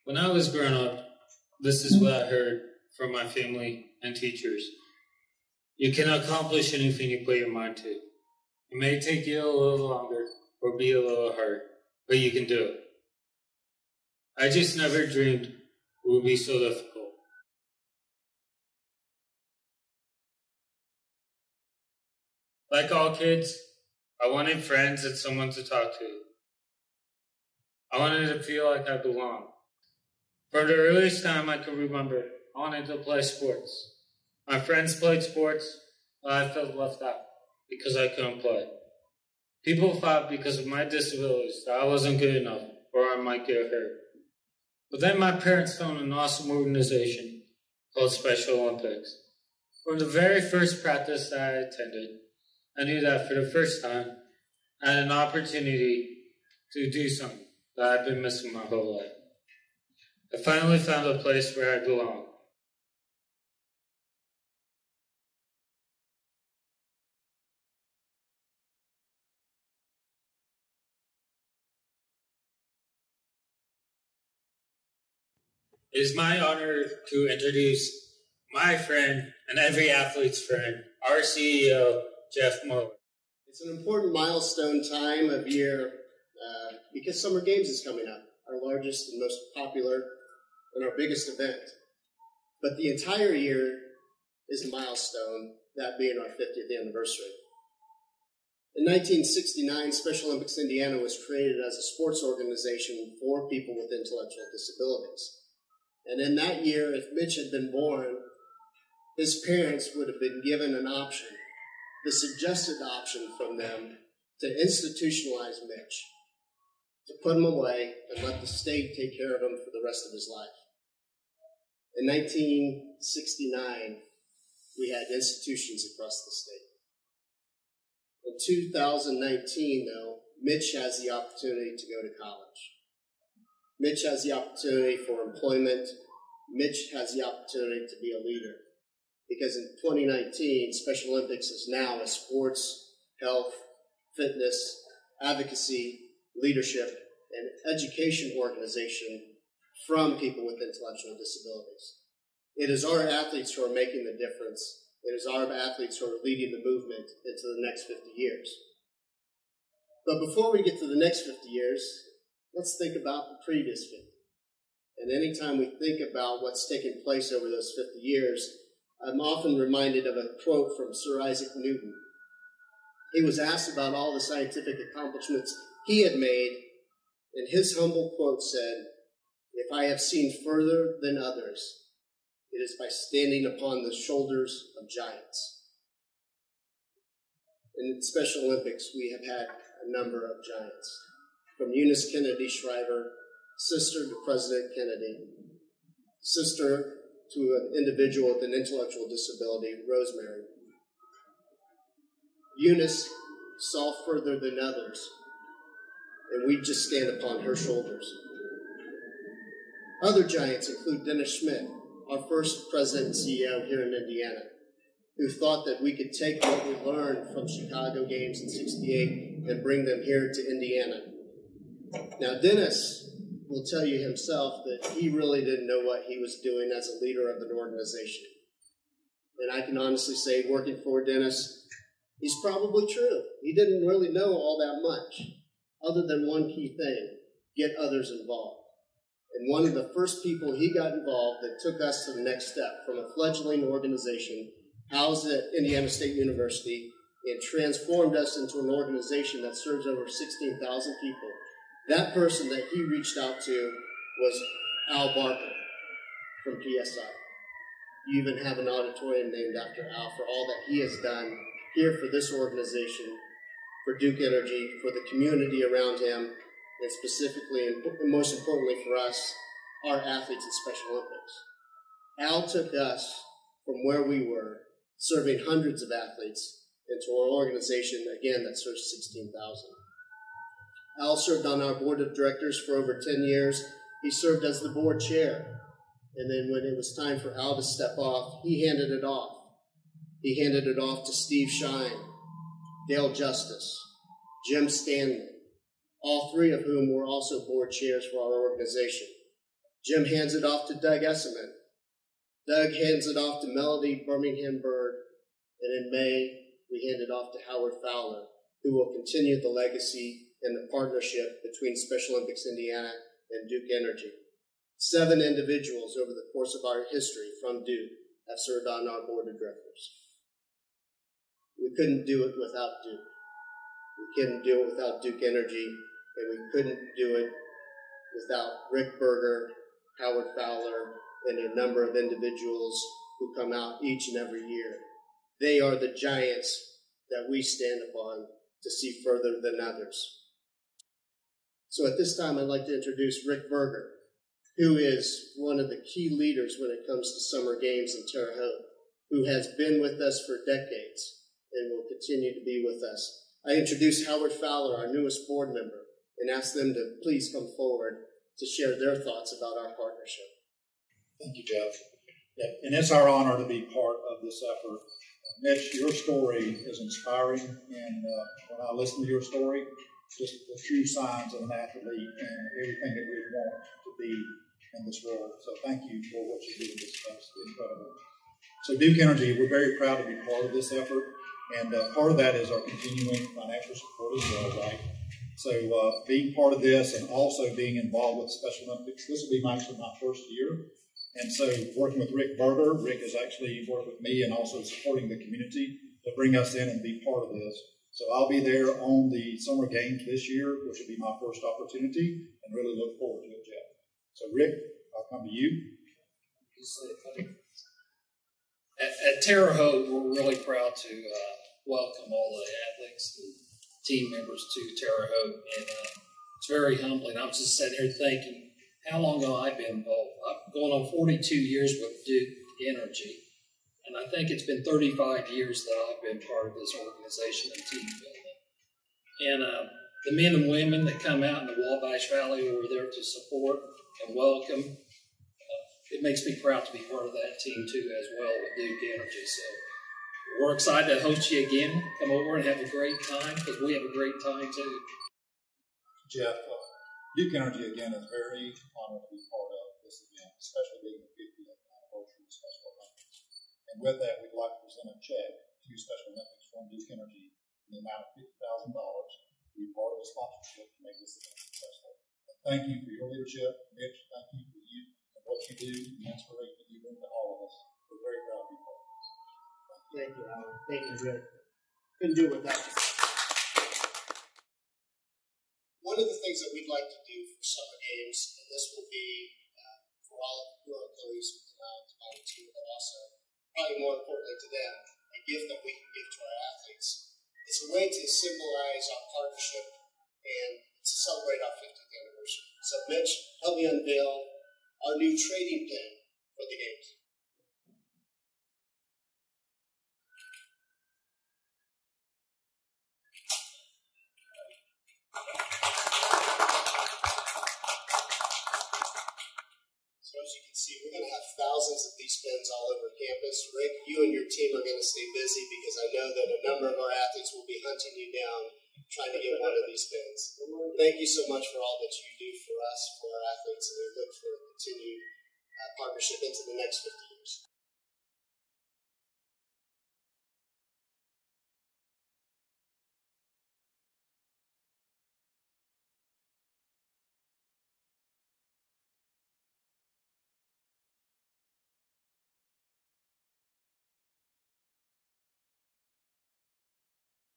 When I was growing up, this is what I heard from my family and teachers. You can accomplish anything you put your mind to. It may take you a little longer or be a little hard, but you can do it. I just never dreamed it would be so difficult. Like all kids, I wanted friends and someone to talk to. I wanted to feel like I belonged. From the earliest time I could remember, I wanted to play sports. My friends played sports, but I felt left out because I couldn't play. People thought because of my disabilities that I wasn't good enough or I might get hurt. But then my parents found an awesome organization called Special Olympics. From the very first practice that I attended, I knew that for the first time, I had an opportunity to do something that I've been missing my whole life. I finally found a place where I belong. It is my honor to introduce my friend and every athlete's friend, our CEO, Jeff Mueller. It's an important milestone time of year because Summer Games is coming up, our largest and most popular and our biggest event. But the entire year is a milestone, that being our 50th anniversary. In 1969, Special Olympics Indiana was created as a sports organization for people with intellectual disabilities. And in that year, if Mitch had been born, his parents would have been given an option, the suggested option from them, to institutionalize Mitch, to put him away and let the state take care of him for the rest of his life. In 1969, we had institutions across the state. In 2019, though, Mitch has the opportunity to go to college. Mitch has the opportunity for employment. Mitch has the opportunity to be a leader. Because in 2019, Special Olympics is now a sports, health, fitness, advocacy, leadership, and education organization from people with intellectual disabilities. It is our athletes who are making the difference. It is our athletes who are leading the movement into the next 50 years. But before we get to the next 50 years, let's think about the previous 50. And anytime we think about what's taken place over those 50 years, I'm often reminded of a quote from Sir Isaac Newton. He was asked about all the scientific accomplishments he had made, and his humble quote said, "If I have seen further than others, it is by standing upon the shoulders of giants." In Special Olympics, we have had a number of giants. From Eunice Kennedy Shriver, sister to President Kennedy, sister to an individual with an intellectual disability, Rosemary. Eunice saw further than others, and we just stand upon her shoulders. Other giants include Dennis Schmidt, our first president and CEO here in Indiana, who thought that we could take what we learned from Chicago Games in '68 and bring them here to Indiana. Now, Dennis will tell you himself that he really didn't know what he was doing as a leader of an organization. And I can honestly say, working for Dennis, he's probably true. He didn't really know all that much, other than one key thing: get others involved. And one of the first people he got involved that took us to the next step, from a fledgling organization housed at Indiana State University, and transformed us into an organization that serves over 16,000 people. That person that he reached out to was Al Barker from PSI. You even have an auditorium named after Al for all that he has done here for this organization, for Duke Energy, for the community around him, and specifically, and most importantly for us, our athletes in Special Olympics. Al took us from where we were, serving hundreds of athletes, into an organization, again, that serves 16,000. Al served on our board of directors for over 10 years. He served as the board chair. And then when it was time for Al to step off, he handed it off. He handed it off to Steve Shine, Dale Justice, Jim Stanley, all three of whom were also board chairs for our organization. Jim hands it off to Doug Esserman. Doug hands it off to Melody Birmingham Bird. And in May, we hand it off to Howard Fowler, who will continue the legacy and the partnership between Special Olympics Indiana and Duke Energy. 7 individuals over the course of our history from Duke have served on our board of directors. We couldn't do it without Duke. We couldn't do it without Duke Energy, and we couldn't do it without Rick Berger, Howard Fowler, and a number of individuals who come out each and every year. They are the giants that we stand upon to see further than others. So at this time, I'd like to introduce Rick Berger, who is one of the key leaders when it comes to summer games in Terre Haute, who has been with us for decades and will continue to be with us. I introduce Howard Fowler, our newest board member, and ask them to please come forward to share their thoughts about our partnership. Thank you, Jeff. Yeah, and it's our honor to be part of this effort. Mitch, your story is inspiring, and when I listen to your story, just the true signs of an athlete and everything that we want to be in this world. So thank you for what you do in this space. It's incredible. So Duke Energy, we're very proud to be part of this effort, and part of that is our continuing financial support as well, right? So being part of this and also being involved with Special Olympics, this will be actually my first year. And so working with Rick Berger, Rick has actually worked with me and also supporting the community to bring us in and be part of this. So I'll be there on the Summer Games this year, which will be my first opportunity, and really look forward to it, Jeff. So Rick, I'll come to you. At Terre Haute, we're really proud to welcome all the athletes and team members to Terre Haute, and it's very humbling. I was just sitting here thinking, how long have I been involved? I'm going on 42 years with Duke Energy, and I think it's been 35 years that I've been part of this organization and team building. And the men and women that come out in the Wabash Valley who are there to support and welcome, it makes me proud to be part of that team too as well with Duke Energy. So we're excited to host you again. Come over and have a great time because we have a great time too. Jeff, Duke Energy again is very honored to be part of this event, especially being the 50th anniversary of Special Olympics. And with that, we'd like to present a check to Special Olympics from Duke Energy in the amount of $50,000 to be part of the sponsorship to make this event successful. And thank you for your leadership, Mitch. Thank you for you and what you do and the inspiration you bring to all of us. We're very proud to be part of this. Thank you, Howard. Thank you, Rick. Couldn't do it without you. One of the things that we'd like to do for summer games, and this will be for all of your employees who come out to volunteer, but also, probably more importantly to them, a gift that we can give to our athletes. It's a way to symbolize our partnership and to celebrate our 50th anniversary. So Mitch, help me unveil our new trading plan for the games. So as you can see, we're going to have thousands of these pins all over campus. Rick, you and your team are going to stay busy because I know that a number of our athletes will be hunting you down trying to get one of these pins. Thank you so much for all that you do for us, for our athletes, and we look for a continued partnership into the next 50 years.